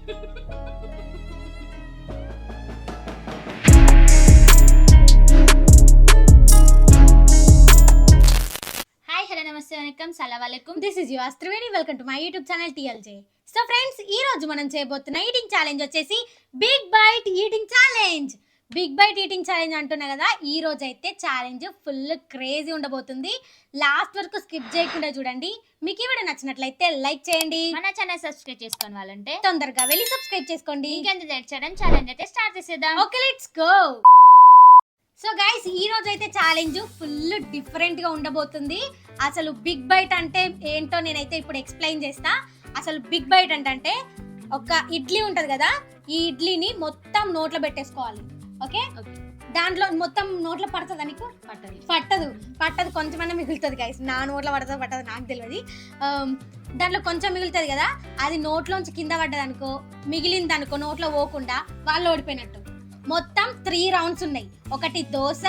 నమస్తే వెల్కమ్ సలాం this is your Triveni welcome to my YouTube channel TLJ. So friends, ఈ రోజు మనం చేయబోతున్న ఈటింగ్ ఛాలెంజ్ వచ్చేసి big bite eating challenge. Big bite eating challenge అంటున్నా కదా, ఈ రోజు అయితే ఛాలెంజ్ ఫుల్ క్రేజీ ఉండబోతుంది. లాస్ట్ వరకు స్కిప్ చేయకుండా చూడండి. మీకు ఈ వీడియో నచ్చినట్లయితే లైక్ చేయండి, మన ఛానల్ సబ్స్క్రైబ్ చేసుకోని వాళ్ళంటే తొందరగా వెళ్ళి సబ్స్క్రైబ్ చేసుకోండి. ఇంకెంత లేట్ చేయడం, ఛాలెంజ్ అయితే స్టార్ట్ చేసేద్దాం. Okay, let's go. So guys, ఈ రోజు అయితే ఛాలెంజ్ ఫుల్ డిఫరెంట్ గా ఉండబోతుంది. అసలు బిగ్ బైట్ అంటే ఏంటో నేనైతే ఇప్పుడు ఎక్స్ప్లెయిన్ చేస్తా. అసలు బిగ్ బైట్ అంటే ఒక ఇడ్లీ ఉంటది కదా, ఈ ఇడ్లీని మొత్తం నోట్లో పెట్టేసుకోవాలి. ఓకే, దాంట్లో మొత్తం నోట్లో పడుతుంది నీకు? పట్టదు కొంచెమన్నా మిగులుతుంది గైస్. నా నోట్లో పట్టదు నాకు తెలియదు. దాంట్లో కొంచెం మిగులుతుంది కదా, అది నోట్లోంచి కింద పడ్డది అనుకో, మిగిలింది అనుకో నోట్లో పోకుండా, వాళ్ళు ఓడిపోయినట్టు. మొత్తం 3 రౌండ్స్ ఉన్నాయి. ఒకటి దోశ,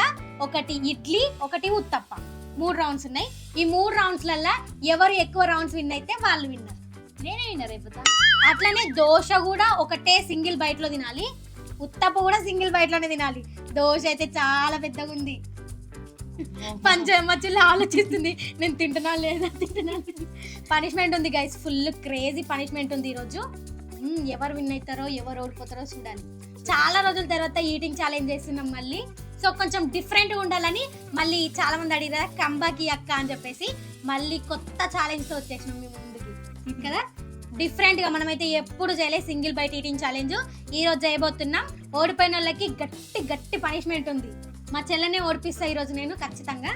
ఒకటి ఇడ్లీ, ఒకటి ఉత్తప్ప. 3 రౌండ్స్ ఉన్నాయి. ఈ 3 రౌండ్స్లల్లా ఎవరు ఎక్కువ రౌండ్స్ విన్ అయితే వాళ్ళు విన్నర్. నేనే విన్నర్ అయిపోతా. అట్లనే దోశ కూడా ఒకటే సింగిల్ బైట్ లో తినాలి, ఉత్తప్ప కూడా సింగిల్ బైట్ లోనే తినాలి. దోశ అయితే చాలా పెద్దగా ఉంది. పంచమచ్చులు ఆలోచిస్తుంది, నేను తింటున్నా లేదా. పనిష్మెంట్ ఉంది గైస్, ఫుల్ క్రేజీ పనిష్మెంట్ ఉంది ఈరోజు. ఎవరు విన్ అవుతారో ఎవరు ఓడిపోతారో చూడాలి. చాలా రోజుల తర్వాత ఈటింగ్ ఛాలెంజ్ చేస్తున్నాం మళ్ళీ. సో కొంచెం డిఫరెంట్ గా ఉండాలని మళ్ళీ చాలా మంది అడిగారు కంబాకి అక్క అని చెప్పేసి, మళ్ళీ కొత్త ఛాలెంజ్ తో వచ్చేసినాం మేము ముందుకి కదా. డిఫరెంట్ గా మనమైతే ఎప్పుడు చేయలేదు సింగిల్ బైట్ ఈటింగ్ ఛాలెంజ్. ఈ రోజు చేయబోతున్నాం. ఓడిపోయిన వాళ్ళకి గట్టి గట్టి పనిష్మెంట్ ఉంది. మా చెల్లెనే ఓడిపిస్తా ఈ రోజు నేను ఖచ్చితంగా.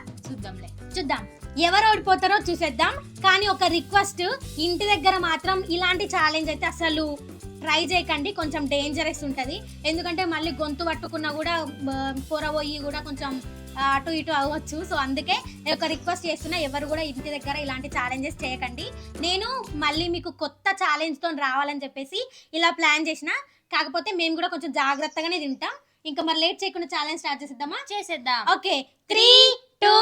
చూద్దాం ఎవరు ఓడిపోతారో చూసేద్దాం. కానీ ఒక రిక్వెస్ట్, ఇంటి దగ్గర మాత్రం ఇలాంటి ఛాలెంజ్ అయితే అసలు ట్రై చేయకండి, కొంచెం డేంజరస్ ఉంటుంది. ఎందుకంటే మళ్ళీ గొంతు పట్టుకున్నా కూడా పొర పోయి కూడా కొంచెం అటు ఇటు అవ్వచ్చు. సో అందుకే ఒక రిక్వెస్ట్ చేస్తున్నా, ఎవరు కూడా ఇంటి దగ్గర ఇలాంటి ఛాలెంజెస్ చేయకండి. నేను మళ్ళీ మీకు కొత్త ఛాలెంజ్తో రావాలని చెప్పేసి ఇలా ప్లాన్ చేసిన. కాకపోతే మేము కూడా కొంచెం జాగ్రత్తగానే తింటాం. ఇంకా మరి లేట్ చేయకుండా ఛాలెంజ్ స్టార్ట్ చేసేద్దాం. Okay, 3, 2,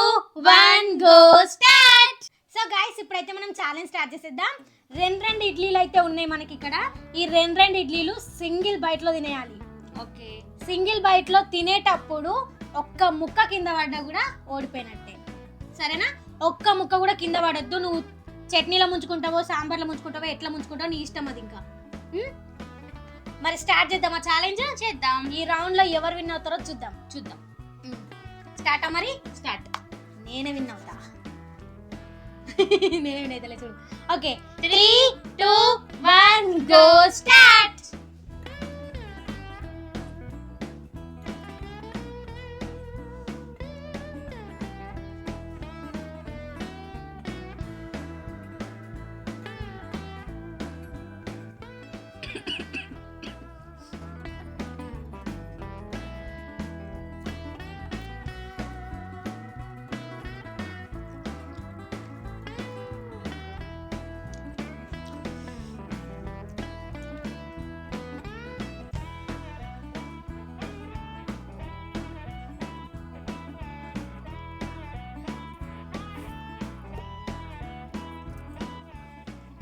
1 go start. So guys, ఇప్పుడైతే మనం ఛాలెంజ్ స్టార్ట్ చేసేద్దాం. 2 ఇడ్లీలు అయితే ఉన్నాయి మనకి ఇక్కడ. ఈ 2 ఇడ్లీలు సింగిల్ బైట్ లో తినేయాలి. ఓకే, సింగిల్ బైట్ లో తినేటప్పుడు ఒక్క ముక్క కింద పడ్డా కూడా ఓడిపోయినట్టే, సరేనా? ఒక్క ముక్క కూడా కింద పడొద్దు. నువ్వు చట్నీలో ముంచుకుంటావో సాంబార్లో ముంచుకుంటావో ఎట్లా ముంచుకుంటావో నీ ఇష్టం అది. ఇంకా మరి స్టార్ట్ చేద్దామా ఛాలెంజ్? చేద్దాం. ఈ రౌండ్ లో ఎవరు విన్ అవుతారో చూద్దాం. స్టార్ట్ మరి. స్టార్ట్. నేనే విన్ అవుతా. నేనే విన్ అవుతా చూడు. Okay, 3, 2, 1 go start.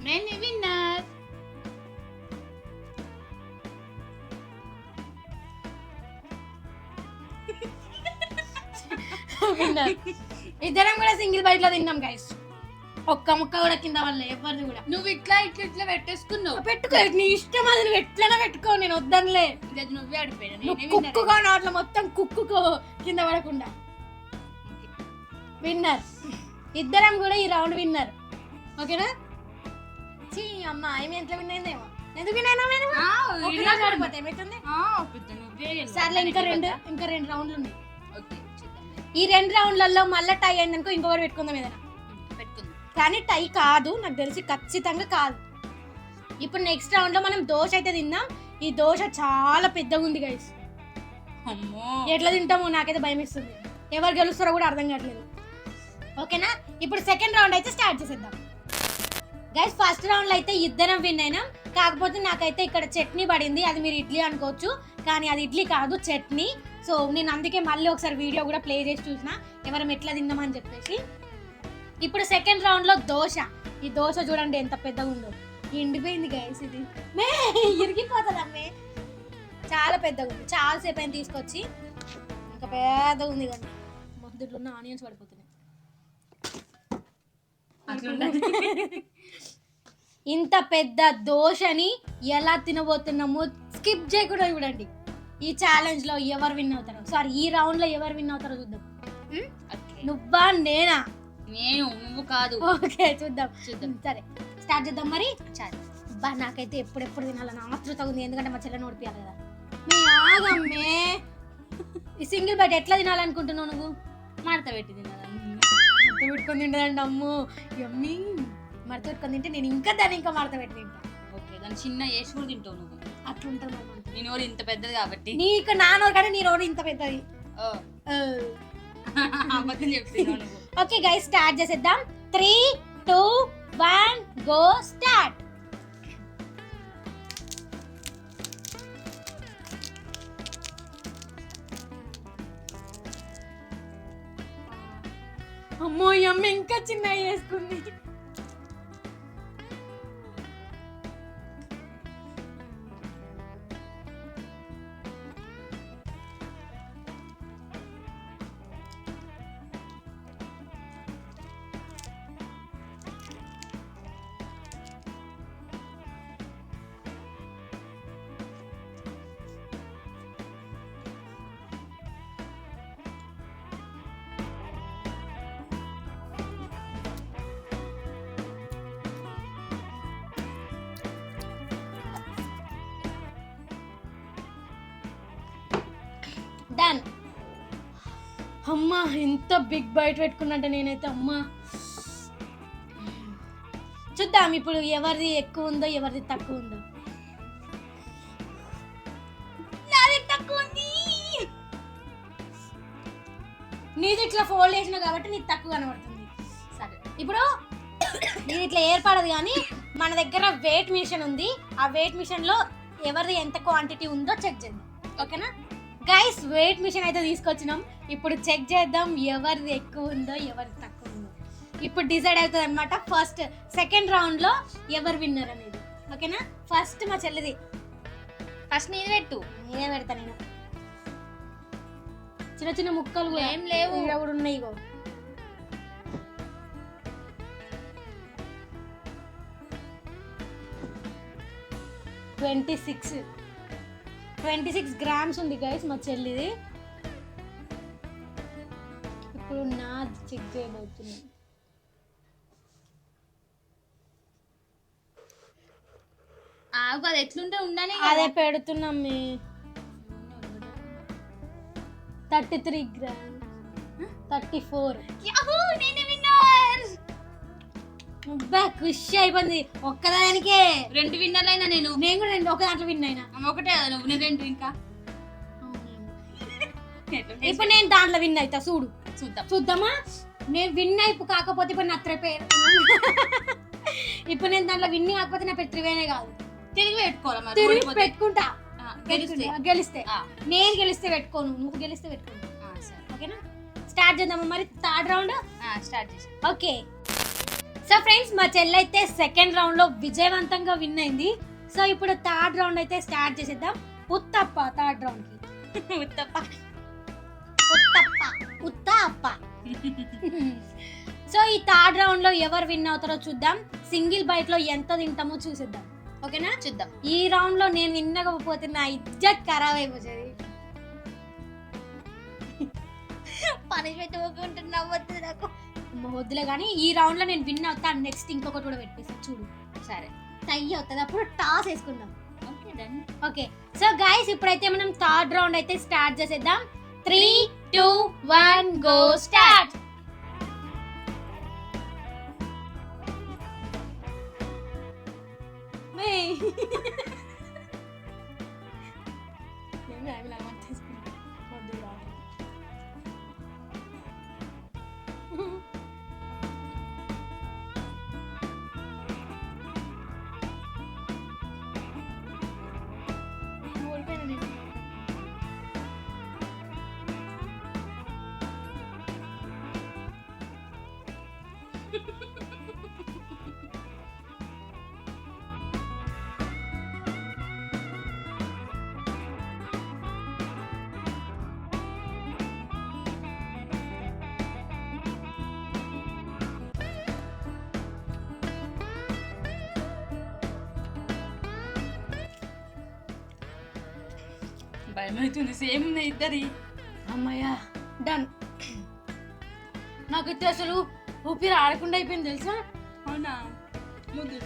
నేనే విన్నర్. ఇద్దరం కూడా సింగిల్ బైట్ లో తిన్నాం గైస్. ఒక్క ముక్క కూడా కింద వల్ల ఎవరిది కూడా. నువ్వు ఇట్లా పెట్టేసుకున్నావు. పెట్టుకో, నీ ఇష్టం, అది నువ్వు ఎట్లైనా పెట్టుకో, నేను వద్దనులే. ఇది నువ్వే ఆడిపోయినా. కుక్కుగా నోట్లో మొత్తం కుక్కుకో కింద పడకుండా. విన్నర్ ఇద్దరం కూడా ఈ రౌండ్ విన్నర్. ఓకేనా? అమ్మా ఏమి ఎట్లా విన్ అయిందేమో. ఎందుకు విన్ అయినా? సర్లే, ఇంకా 2 రౌండ్లు ఉన్నాయి. ఈ 2 రౌండ్లలో మళ్ళీ టై అయిందనుకో ఇంకొకటి పెట్టుకుందాం ఏదైనా. కానీ టై కాదు, నాకు తెలిసి ఖచ్చితంగా కాదు. ఇప్పుడు నెక్స్ట్ రౌండ్ లో మనం దోశ అయితే తిందాం. ఈ దోశ చాలా పెద్దగా ఉంది గైస్. ఎట్లా తింటామో నాకైతే భయం ఇస్తుంది. ఎవరు గెలుస్తారో కూడా అర్థం కావట్లేదు. ఓకేనా? ఇప్పుడు సెకండ్ రౌండ్ అయితే స్టార్ట్ చేసేద్దాం గైస్. ఫస్ట్ రౌండ్ లో అయితే ఇద్దరం విన్ అయినాం. కాకపోతే నాకైతే ఇక్కడ చట్నీ పడింది. అది మీరు ఇడ్లీ అనుకోవచ్చు, కానీ అది ఇడ్లీ కాదు, చట్నీ. సో నేను అందుకే మళ్ళీ ఒకసారి వీడియో కూడా ప్లే చేసి చూసిన ఎవరం ఎట్లా తిందామని చెప్పేసి. ఇప్పుడు సెకండ్ రౌండ్ లో దోశ. ఈ దోశ చూడండి ఎంత పెద్దగా ఉందో. ఎండిపోయింది గైస్ ఇది మే ఇరిగిపోతుంది అమ్మే చాలా పెద్దగా ఉంది చాలా సేపు అయిన తీసుకొచ్చి ఇంకా పెద్దగా ఉంది కానీ మొదట్లో ఉన్న ఆనియన్స్ పడిపోతున్నాయి ఇంత పెద్ద దోశని ఎలా తినబోతున్నామో స్కిప్ చేయకుండా చూడండి ఈ ఛాలెంజ్ లో ఎవరు విన్ అవుతారో సారీ ఈ రౌండ్ లో ఎవరు విన్ అవుతారో చూద్దాం నువ్వా నేనా నువ్వు కాదు ఓకే చూద్దాం సరే స్టార్ట్ చేద్దాం మరి బా నాకైతే ఎప్పుడెప్పుడు తినాలని ఆతృత ఉంది ఎందుకంటే మా చెల్లెని ఓడిపోయాలి కదా మీ ఆగమ్మే ఈ సింగిల్ బైట్ ఎట్లా తినాలనుకుంటున్నావు నువ్వు మడత పెట్టి తినాలి మడత పెట్టుకొని తింటదండి అమ్ము యమ్మీ మడత పెట్టుకొని తింటే నేను ఇంకా దాన్ని ఇంకా మడత పెట్టి తింటా ఓకే దాన్ని చిన్న వేసి కూడా తింటావు నువ్వు అట్లుంటావు నీ నోరు ఇంత పెద్దది కాబట్టి నీకు నా నోరు కానీ నీ నోరు ఇంత పెద్దది అబద్ధం చెప్తున్నావు నువ్వు ఓకే గైస్ స్టార్ట్ చేసేద్దాం 3 2 1 గో స్టార్ట్ అమ్మో ఈ అమ్మ ఇంకా చిన్న వేసుకుంది డన్ అమ్మా ఎంత బిగ్ బైట్ పెట్టుకున్నట్టే నేనైతే అమ్మా చూద్దాం ఇప్పుడు ఎవరిది ఎక్కువ ఉందో ఎవరిది తక్కువ ఉందో నాది తక్కువ ఉంది నీది ఇట్లా ఫోల్డ్ చేసిన కాబట్టి నీది తక్కువ కనబడుతుంది సరే ఇప్పుడు ఇది ఇట్లా ఏర్పడదు కానీ మన దగ్గర వెయిట్ మిషన్ ఉంది ఆ వెయిట్ మిషన్ లో ఎవరిది ఎంత క్వాంటిటీ ఉందో చెక్ చేద్దాం ఓకేనా గైస్ వెయిట్ మిషన్ అయితే తీసుకొచ్చినాం ఇప్పుడు చెక్ చేద్దాం ఎవరిది ఎక్కువ ఉందో ఎవరిది తక్కువ ఉందో ఇప్పుడు డిసైడ్ అవుతుంది అనమాట ఫస్ట్ సెకండ్ రౌండ్ లో ఎవరు విన్నర్ అనేది ఓకేనా ఫస్ట్ మా చెల్లిది ఫస్ట్ నీది పెట్టు నేనే పెడతా నేను చిన్న చిన్న ముక్కలు కూడా ఏం లేవు కూడా ఉన్నాయి ఇగో ట్వంటీ సిక్స్ గ్రామ్స్ ఉంది గైస్ మా చెల్లిది ఇప్పుడు నా చెక్ చేయబోతున్నా ఆగు అది ఎట్లుంటే ఉండని అదే పెడుతున్నాం 33 గ్రామ్స్ 34 నేనే విన్నర్ అబ్బా ఖుషి అయిపోయింది ఒక్కదానికే 2 విన్నర్లు అయినా నేను కూడా ఒక దాంట్లో విన్ అయినా ఒకటే కదా నువ్వు నేను 2 ఇంకా ఇప్పుడు నేను దాంట్లో విన్ అవుతా చూడు చూద్దామా నేను విన్ అయిపో కాకపోతే ఇప్పుడు నా పేరు ఇప్పుడు నేను దాంట్లో విన్ కాకపోతే నా పేరు త్రివేణే కాదు తిరిగి పెట్టుకోవాలి తిరిగి పెట్టుకుంటా గెలిస్తే ఆ. నేను గెలిస్తే పెట్టుకోను నువ్వు గెలిస్తే పెట్టుకోను ఓకేనా స్టార్ట్ చేద్దామా మరి థర్డ్ రౌండ్ స్టార్ట్ చేసి ఓకే సో ఫ్రెండ్స్ మా చెల్లి అయితే సెకండ్ రౌండ్ లో విజయవంతంగా విన్ అయింది సో ఇప్పుడు థర్డ్ రౌండ్ అయితే స్టార్ట్ చేసేద్దాం ఉత్తప్ప థర్డ్ రౌండ్ కి ఉత్తప్ప ఉత్తప్ప సో ఈ థర్డ్ రౌండ్ లో ఎవరు విన్ అవుతారో చూద్దాం సింగిల్ బైట్ లో ఎంత తింటామో చూసేద్దాం ఓకేనా చూద్దాం ఈ రౌండ్ లో నేను విన్నకపోతే నా ఇజ్జత్ ఖరాబ్ అయిపోతుంది పనిష్మెంట్ ఊకుంటున్నా వద్దు నాకు వద్దులే కానీ ఈ రౌండ్ లో నేను విన్ అవుతా నెక్స్ట్ ఇంకొకటి కూడా పెట్టేస్తా చూడు సరే టై అవుతుంది అప్పుడు టాస్ వేసుకుందాం okay done okay so guys ఇప్పుడైతే మనం థర్డ్ రౌండ్ అయితే స్టార్ట్ చేసేద్దాం 3 2 1 గో స్టార్ట్ భయం అవుతుంది. సేమ్ ఉన్నాయి ఇద్దరి. అమ్మయ్యా డన్. నాకైతే అసలు ఊపిరి ఆడకుండా అయిపోయింది తెలుసా. అవునా ముందు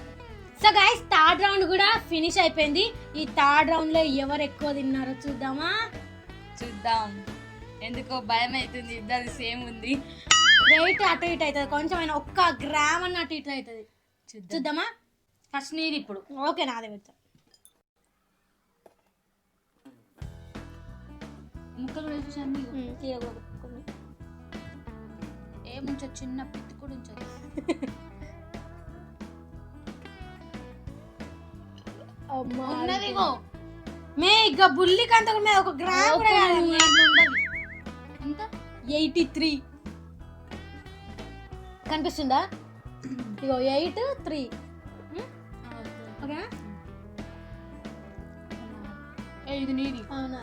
సో గైస్ థర్డ్ రౌండ్ కూడా ఫినిష్ అయిపోయింది. ఈ థర్డ్ రౌండ్ లో ఎవరు ఎక్కువ తిన్నారో చూద్దామా. చూద్దాం. ఎందుకో భయం అవుతుంది. ఇద్దరు సేమ్ ఉంది. వెయిట్ అటు ఇటు అవుతుంది కొంచెం అయినా, 1 గ్రామ్ అన్న అటు ఇటు అవుతుంది. చూద్దామా. ఫస్ట్ నీది ఇప్పుడు. ఓకే నాదే పెడతా. ముక్కలు వేసేసాను. ఏముంచదు, చిన్న పిత్తి కూడా ఉంచదు. ఉన్నదిగో మే ఇక బుల్లికి అంత మీద 1 గ్రామ్ కూడా కాదు. ఎంత 83 కనిపిస్తుందా. ఇగో 83. ఓకేనా. ఇది నీది. అవునా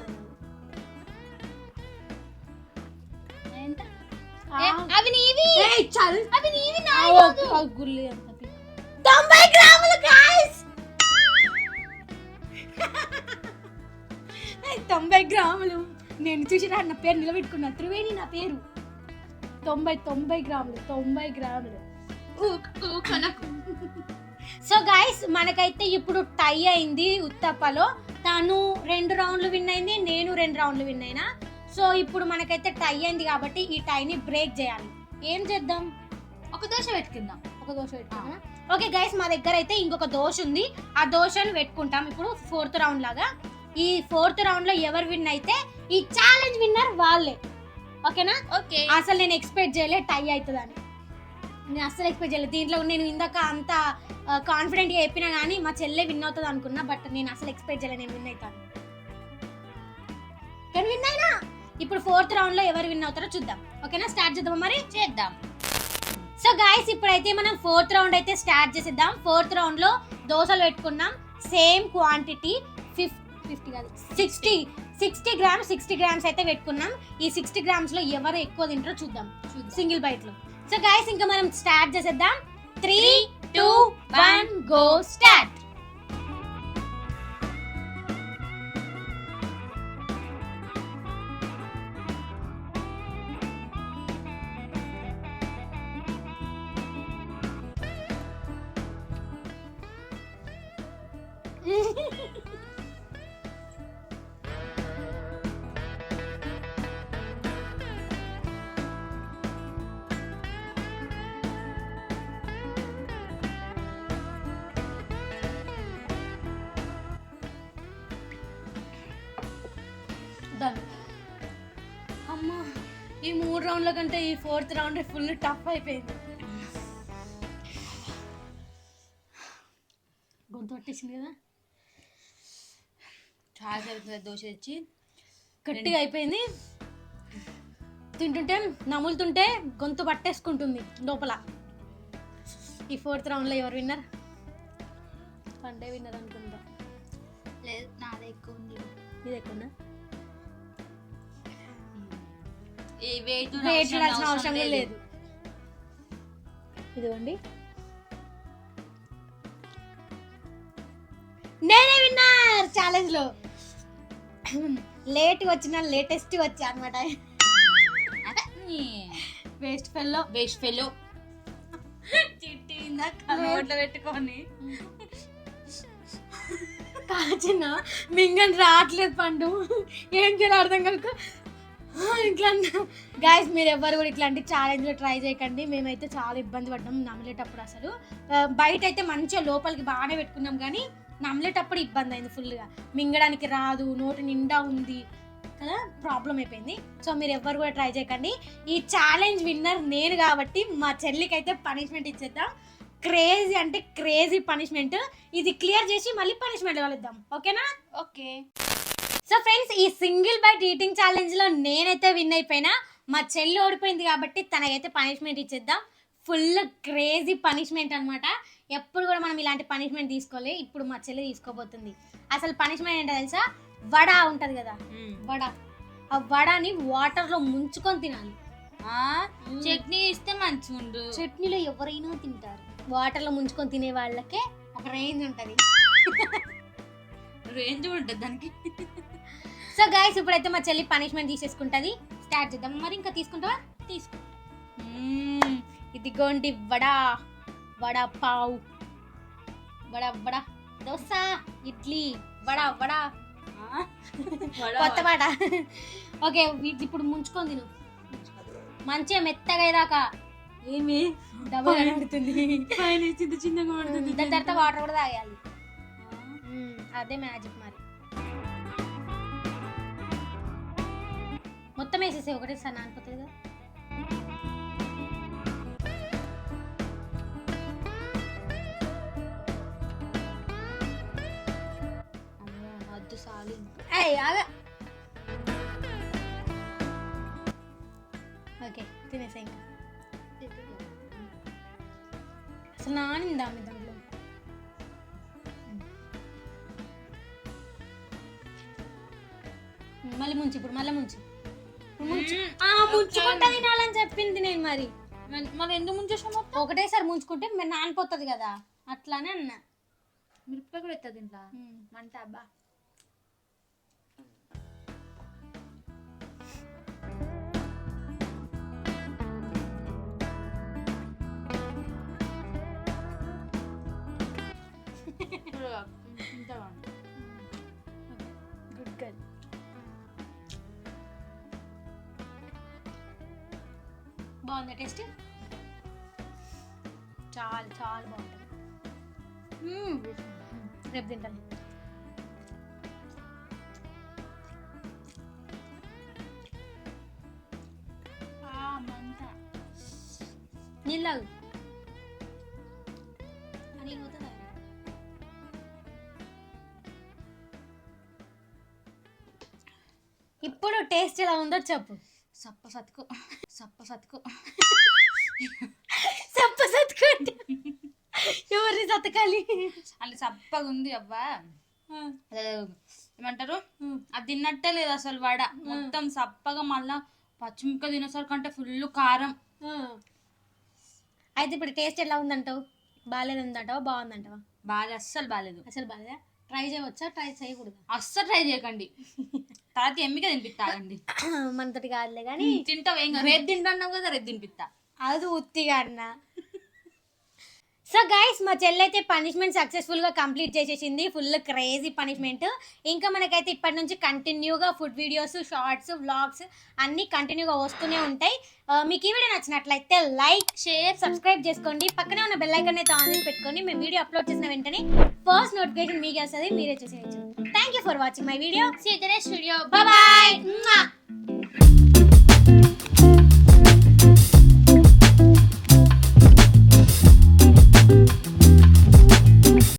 ఎంత? అవి నీవి. చల్ అవి నీవి. గుల్లి అంత 90 గ్రాములు గాయ్స్. 90 గ్రాములు. నేను చూసి నా పేరు నిలబెట్టుకున్నా. త్రివేణి నా పేరు. 90 గ్రాములు. 90 గ్రాములు. సో గైస్ మనకైతే ఇప్పుడు టై అయింది ఉత్తప్పలో. తను 2 రౌండ్లు విన్ అయింది, నేను 2 రౌండ్లు విన్ అయినా. సో ఇప్పుడు మనకైతే టై అయింది కాబట్టి ఈ టైని బ్రేక్ చేయాలి. ఏం చేద్దాం. ఒక దోశ పెట్టుకుందాం. ఒక దోశ పెట్టుకుందాం. ఓకే గైస్ మా దగ్గర అయితే ఇంకొక దోశ ఉంది. ఆ దోశను పెట్టుకుంటాం ఇప్పుడు 4th రౌండ్ లాగా. ఈ 4th రౌండ్ లో ఎవరు విన్ అయితే ఈ ఛాలెంజ్ విన్నర్ వాళ్ళే. ఓకేనా. ఓకే. అసలు నేను ఎక్స్పెక్ట్ చేయలే టై అవుతుందని. నేను అస్సలు ఎక్స్పెక్ట్ చేయలేదు. దీంట్లో నేను ఇందాక అంత కాన్ఫిడెంట్ గా చెప్పినా కానీ మా చెల్లె విన్ అవుతుంది అనుకున్నా. బట్ నేను అసలు ఎక్స్పెక్ట్ చేయలేదు నేను విన్ అవుతాను. కానీ విన్ అయినా. ఇప్పుడు 4th రౌండ్ లో ఎవరు విన్ అవుతారో చూద్దాం. ఓకేనా స్టార్ట్ చేద్దాం మరి. చేద్దాం. సో గైస్ ఇప్పుడైతే మనం 4th రౌండ్ అయితే స్టార్ట్ చేసేద్దాం. 4th రౌండ్ లో దోశలు పెట్టుకున్నాం. సేమ్ క్వాంటిటీ 50 కాదు 60 గ్రామ్స్ 60 గ్రామ్స్ అయితే పెట్టుకున్నాం. ఈ 60 గ్రామ్స్ లో ఎవరు ఎక్కువ తింటారో చూద్దాం సింగిల్ బైట్ లో. సో గైస్ ఇంకా మనం స్టార్ట్ చేసేద్దాం. 3, 2, 1 గో స్టార్ట్. అమ్మా ఈ 3 రౌండ్ల కంటే ఈ 4th రౌండ్ ఫుల్ టఫ్ అయిపోయింది. గొంతు పట్టేసింది కదా. చాలా సరిపోతుంది దోశ తెచ్చి. గట్టిగా అయిపోయింది. తింటుంటే నములుతుంటే గొంతు పట్టేసుకుంటుంది లోపల. ఈ 4th రౌండ్ లో ఎవరు విన్నర్. పండే విన్నర్ అనుకుంటా. లేదు నాదే ఎక్కువ ఉంది. ఇది ఎక్కువ వెయిట్ చూడాల్సిన అవసరం లేదు. ఇదిగోండి నేనే విన్నర్ ఛాలెంజ్ లో. లేట్ వచ్చిన లేటెస్ట్ వచ్చా అనమాట. వేస్ట్ ఫెల్లో చిట్టి నోట్లో పెట్టుకొని కాచిన మింగని రావట్లేదు పండు. ఏం చేయాలి అర్థం కనుక ఇట్లా. గాయస్ మీరు ఎవరు కూడా ఇట్లాంటి ఛాలెంజ్లో ట్రై చేయకండి. మేమైతే చాలా ఇబ్బంది పడ్డాం నమిలేటప్పుడు. అసలు బయట అయితే మంచిగా లోపలికి బాగానే పెట్టుకున్నాం కానీ నమిలేటప్పుడు ఇబ్బంది అయింది ఫుల్గా. మింగడానికి రాదు, నోటి నిండా ఉంది కదా, ప్రాబ్లం అయిపోయింది. సో మీరు ఎవరు కూడా ట్రై చేయకండి. ఈ ఛాలెంజ్ విన్నర్ నేను కాబట్టి మా చెల్లికి అయితే పనిష్మెంట్ ఇచ్చేద్దాం. క్రేజీ అంటే క్రేజీ పనిష్మెంట్. ఇది క్లియర్ చేసి మళ్ళీ పనిష్మెంట్ కలుద్దాం. ఓకేనా. ఓకే. సో ఫ్రెండ్స్ ఈ సింగిల్ బైట్ ఈటింగ్ ఛాలెంజ్ లో నేనైతే విన్ అయిపోయినా. మా చెల్లి ఓడిపోయింది కాబట్టి తనకైతే పనిష్మెంట్ ఇచ్చేద్దాం. ఫుల్ క్రేజీ పనిష్మెంట్ అనమాట. ఎప్పుడు కూడా మనం ఇలాంటి పనిష్మెంట్ తీసుకోలే. ఇప్పుడు మా చెల్లి తీసుకోబోతుంది. అసలు పనిష్మెంట్ ఏంటో తెలుసా. వడ ఉంటది కదా, వడ. ఆ వడని వాటర్ లో ముంచుకొని తినాలి. చట్నీ ఇస్తే మంచిగా ఉండు. చట్నీలో ఎవరైనా తింటారు. వాటర్ లో ముంచుకొని తినే వాళ్ళకే ఒక రేంజ్ ఉంటది. రేంజ్ ఉంటుంది దానికి. సో గైస్ ఇప్పుడైతే మా చెల్లి పనిష్మెంట్ తీసేసుకుంటది. స్టార్ట్ చేద్దాం. మరి ఇంకా తీసుకుంటావా? తీసుకుంటా. ఇదిగోండి వడా, వడా పావ్, వడా వడా, దోశ, ఇడ్లీ, వడా వడా, కొత్త పాట. ఓకే ఇప్పుడు ముంచుకొని తిను మంచిగా మెత్తగా అయ్యాక. ఏమి డబ్బా కడుగుతుంది, చిన్న చిన్నగా పడుతుంది. దాని తర్వాత వాటర్ కూడా తాగేయాలి. అదే మ్యాజిక్. మరి మొత్తం వేసేసి ఒకటేసారి నానిపోతుంది కదా. అద్దు సాలి ఓకే తినేసా. ఇంకా అసలు నానిందా మీ దాంట్లో? మళ్ళీ ముంచి, ఇప్పుడు మళ్ళీ ముంచి ముంచుకుంటా తినాలని చెప్పింది నేను. మరి ఎందుకు ముంచేసాం మొత్తం? ఒకటేసారి ముంచుకుంటే మరి నానిపోతుంది కదా, అట్లానే అన్నా. మిరపకాయ కూడా ఎత్తా దీంట్లో మంట. అబ్బా గుడ్ గర్ల్. బాగుందా టేస్ట్? చాలా చాలా బాగుంటుంది. రేపు తింటాను. నీళ్ళు ఇప్పుడు టేస్ట్ ఎలా ఉందో చెప్పు. సప్ప సతుకు సప్ప సతుకు సప్ప సతుకు ఎవరిని సతకాలి? అలా సప్పగా ఉంది. అవ్వా ఏమంటారు, అది తిన్నట్టే లేదు అసలు. వడ మొత్తం సప్పగా, మళ్ళా పచ్చిమిరపకాయ తినేసరికి అంటే ఫుల్ కారం. అయితే ఇప్పుడు టేస్ట్ ఎలా ఉందంటావు? బాగాలేదు ఉందంటావా బాగుందంటావా? అస్సలు బాగాలేదు. అసలు బాగాలేదా? ట్రై చేయవచ్చా? ట్రై చేయకూడదు. అస్సలు ట్రై చేయకండి. తర్వాత ఎమ్మిగా తినిపిస్తాగండి. మనతోటి కాదులే కానీ తింటావు ఏం రేపు తింటున్నావు కదా, రేపు తినిపిస్తా. అది ఉత్తిగా అన్న. సో గైస్ మా చెల్లి అయితే పనిష్మెంట్ సక్సెస్ఫుల్గా కంప్లీట్ చేసేసింది. Full crazy punishment. ఇంకా మనకైతే ఇప్పటి నుంచి కంటిన్యూగా ఫుడ్ వీడియోస్, షార్ట్స్, వ్లాగ్స్ అన్నీ కంటిన్యూగా వస్తూనే ఉంటాయి. మీకు ఈ వీడియో నచ్చినట్లయితే లైక్, షేర్, సబ్స్క్రైబ్ చేసుకోండి. పక్కనే ఉన్న బెల్ ఐకాన్ అయితే ఆన్ చేసి పెట్టుకోండి. మేము వీడియో అప్లోడ్ చేసిన వెంటనే ఫస్ట్ నోటిఫికేషన్ మీకు వస్తుంది, మీరే చూసేయచ్చు. Thank you for watching my video. See you in the next video. Bye by.